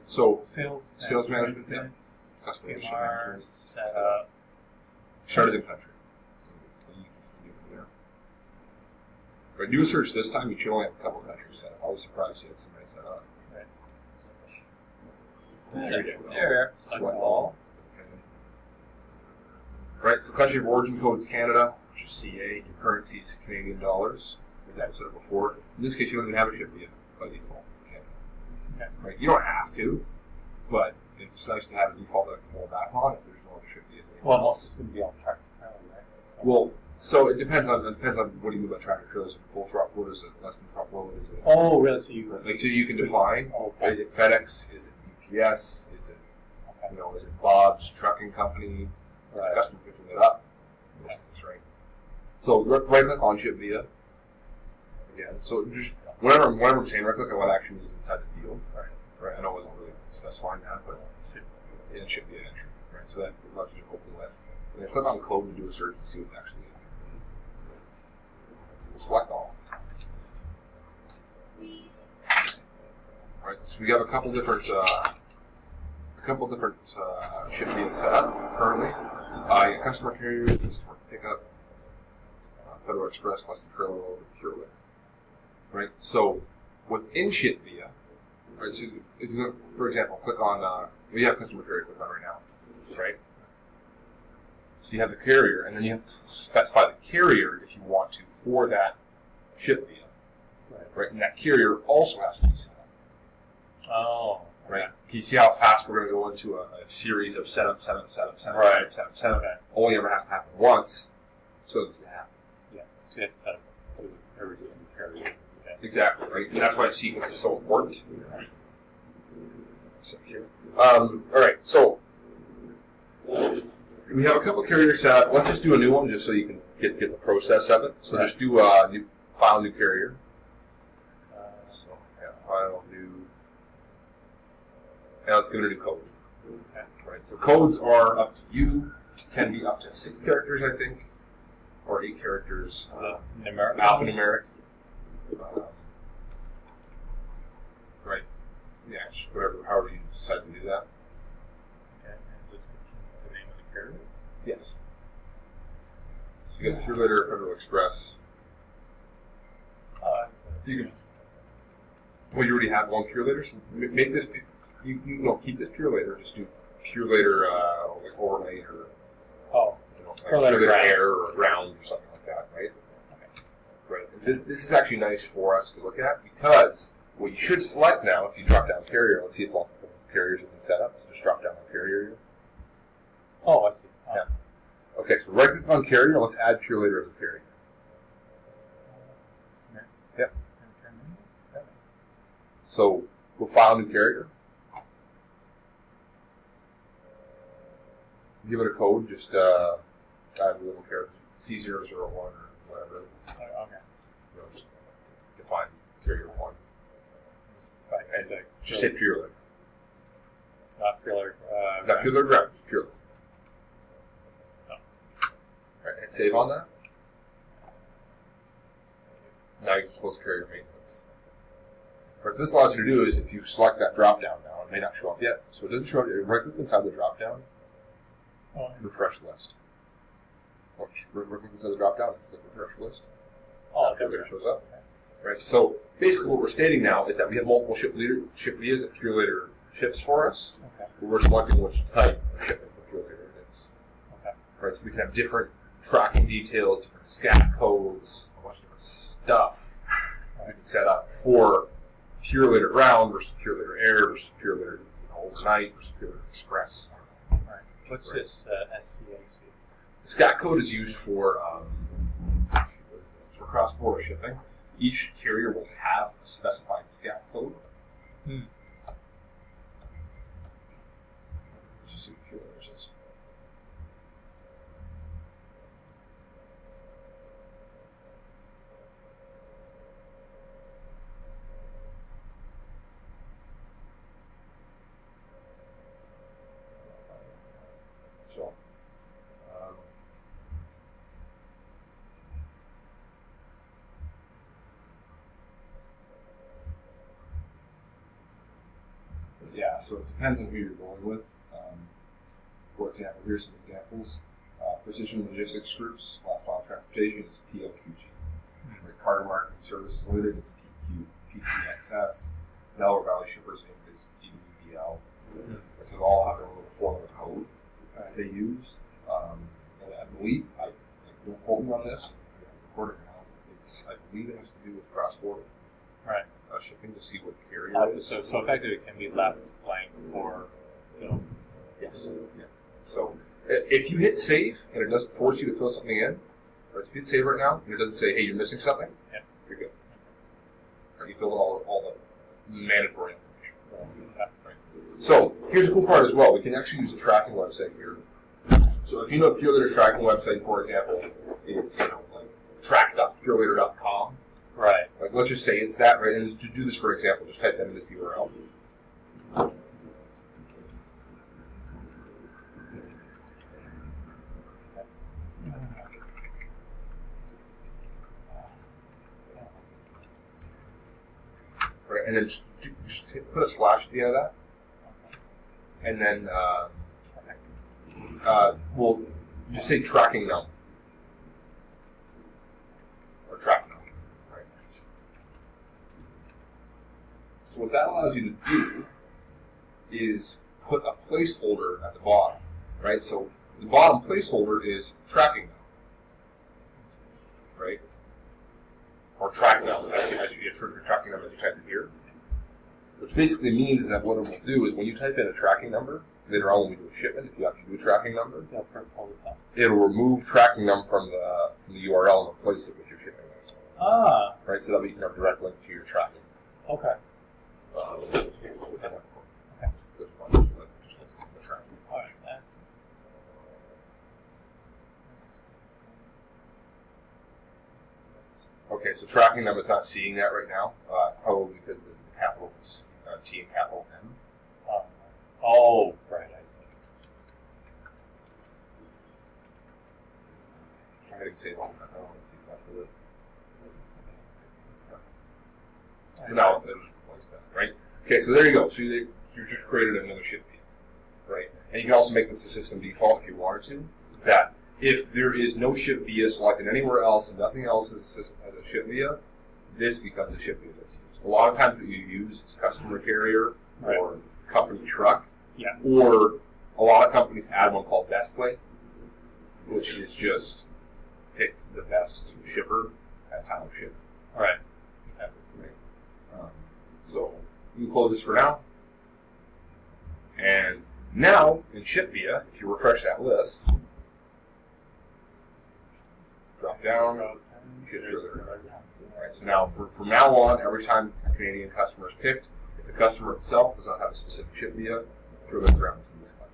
So Sales management, yeah. Customer relationship management. setup. Started in country. So you can do from there. But do a search this time, you should only have a couple countries set up. I was surprised you had somebody set up. There. Select all. Okay. Right, so country of origin code is Canada, which is CA. Your currency is Canadian dollars. That was set up before. In this case, you don't even have a ShipBy by default for Canada. Okay. Right, you don't have to, but it's nice to have a default that I can hold back on if there's no other ShipBys anywhere else. It's going to be on track trailer, right? Well, so it depends on what do you mean by tractor trailers. Is it full truckload? Is it less than truckload? Is it? Oh, really? So you can define. Okay. Is it FedEx? Is it UPS? Is it is it Bob's Trucking Company? Is it customer picking it up? Those things, right? So right click on ShipBy. Again, so just whenever I'm saying right click, I want to actually use inside the field. Right. I know I wasn't really specifying that, but it should be an entry. Right. So that allows you to open with. And then click on code to do a search and see what's actually in there. Select all. Right. So we have a couple different ShipBy set up currently. Customer carrier, customer pickup, Federal Express, less than trailer load, pure litter. Right. So within ShipBy, right. So if you, for example, click on we have customer carrier click on right now, right. So you have the carrier, and then you have to specify the carrier if you want to for that ShipBy. Right. And that carrier also has to be set up. Oh. Right. Can you see how fast we're going to go into a series of setup? Okay. Only ever has to happen once, so it doesn't happen. Yeah. So you have to set up every single carrier. Okay. Exactly. Right. And that's why sequence is so important. So here. All right. So we have a couple carriers set up. Let's just do a new one just so you can get the process of it. So just do new file, new carrier. So file, new. Now let's give it a new code. Okay. Right. So codes are up to you. Can be up to 6 characters, I think, or 8 characters. Alphanumeric. Right. Yeah. Whatever. However you decide to do that. Okay. And just the name of the carrier. Yes. So you got Pure Litter, Federal Express. You can. Well, you already have one Pure Litter, so make this. You keep this Pure Litter. Just do Pure Litter like overnight or like Pure Litter Air or Ground or something like that, right? Okay. Right. And this is actually nice for us to look at because what you should select now, if you drop down carrier, let's see if multiple carriers have been set up. So just drop down on carrier. Oh, I see. Yeah. Okay. So right click on carrier. Let's add Pure Litter as a carrier. Yep. So we'll file new carrier. Give it a code, just add a little character, C001 or whatever. Okay. Just define carrier 1. Right. And just say Pure Litter. Not Pure Litter. Not Pure Litter Ground, just Pure Litter. Oh. Right, and save on that. Now you can close carrier maintenance. What this allows you to do is if you select that drop down now, it may not show up yet. So it doesn't show up, right click inside the drop down. Refresh list. Or right click inside the drop down and click refresh list. Oh, okay. There shows up. Right. So basically what we're stating now is that we have multiple ShipBys that Pure Litter ships for us. Okay. We're selecting which type of shipment for Pure Litter it is. Okay. Right. So we can have different tracking details, different scat codes, a bunch of different stuff we can set up for Pure Litter Ground versus Pure Litter Air versus Pure Litter overnight versus Pure Litter Express. Right. What's this SCAC? The scat code is used for cross-border shipping. Each carrier will have a specified scat code. Let's just see what Pure Litter is. So, Yeah, so it depends on who you're going with. For example, here's some examples. Precision Logistics Group's last mile transportation is PLQG. Right, Carter Marketing Services Limited is PCXS. Delaware Valley Shippers Inc. is DWBL. So they all have their own little formula code they use. And I believe, don't quote me on this, I'm recording now, I believe it has to do with cross-border shipping to see what the carrier is. So effectively it can be left blank or, Yes. Yeah. So if you hit save and it doesn't force you to fill something in, or if you hit save right now and it doesn't say, hey, you're missing something, you're good. Or you fill in all the mandatory information. Right. So here's the cool part as well. We can actually use a tracking website here. So if you know a Purelator tracking website, for example, is like track.purelator.com. Right. Like let's just say it's that, right? And to do this for example, just type that into the URL. Right, and then just put a slash at the end of that, and then we'll just say tracking num or track num. Right. So what that allows you to do is put a placeholder at the bottom, right? So the bottom placeholder is tracking num, right? Or track num as you're tracking them as you type it here. Which basically means that what it will do is when you type in a tracking number, later on when we do a shipment, if you actually do a tracking number, it'll remove tracking number from the URL and replace it with your shipping number. Ah. Right, so that way you can have a direct link to your tracking. Okay. Within that. Okay. All right. Okay, so tracking number is not seeing that right now, probably because the capital is T and capital M. Oh, right, I see. Try hitting save on that. I don't want to see exactly what. So now it'll just replace that, right? Okay, so there you go. So you just created another ShipBy, right? And you can also make this a system default if you wanted to, that if there is no ShipBy selected anywhere else and nothing else as a ShipBy, this becomes a ShipBy that's used. A lot of times what you use is customer carrier or company truck. Yeah. Or a lot of companies add one called Best Play, which is just pick the best shipper at time of ship. All right. Okay. Right. So you can close this for now. And now in ShipBy, if you refresh that list, drop down, ship further. Right. So now from now on, every time a Canadian customer is picked, if the customer itself does not have a specific ShipBy, throw it around in this line.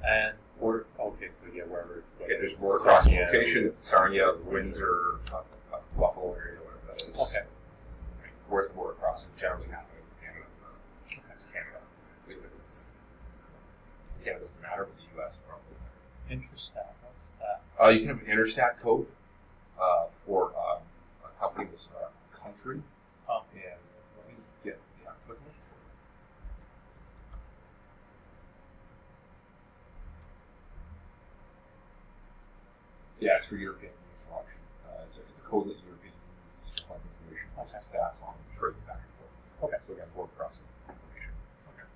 And border. Okay, so yeah, wherever it's. If there's border crossing location, if it's Sarnia, Windsor, Buffalo area, whatever that is. Okay. Where's the border crossing generally happen in Canada? It's Canada. Because Canada doesn't matter, but the U.S. probably. Interstat. What's that? You can have an interstat code for a company that's a country. Oh. And let me get the applicant. Yeah, it's for European Commission election. It's a code that European Parliament Commission has stats on trades back and forth. Okay, so again, border crossing information. Okay.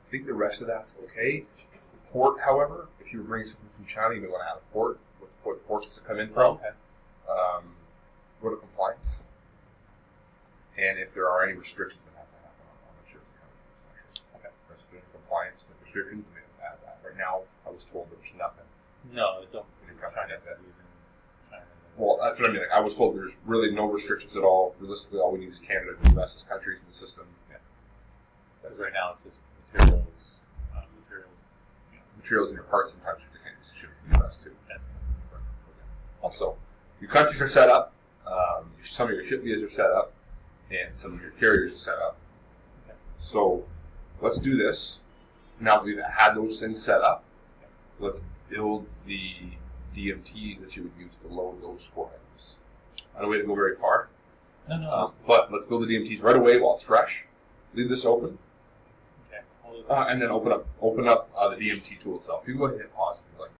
I think the rest of that's okay. Port, however, if you were bringing something from China, you may want to have a port with what port does it come in from. Okay. Go to compliance, and if there are any restrictions that have to happen on the ships that come from this country. Okay. If there's compliance to restrictions, we have to add that. Right now, I was told there was nothing. No, don't. Well, that's what I mean. I was told there's really no restrictions at all. Realistically, all we need is Canada and the U.S. as countries in the system. Yeah. Because right now it's just materials. Materials in your parts sometimes you can ship from the U.S. too. That's okay. Also, your countries are set up. Some of your ShipBys are set up, and some of your carriers are set up. Okay. So let's do this. Now that we've had those things set up, let's build the DMTs that you would use to load those 4 items. I don't need to go very far. No. But let's build the DMTs right away while it's fresh. Leave this open, Okay. and then open up the DMT tool itself. You can go ahead and hit pause if you like.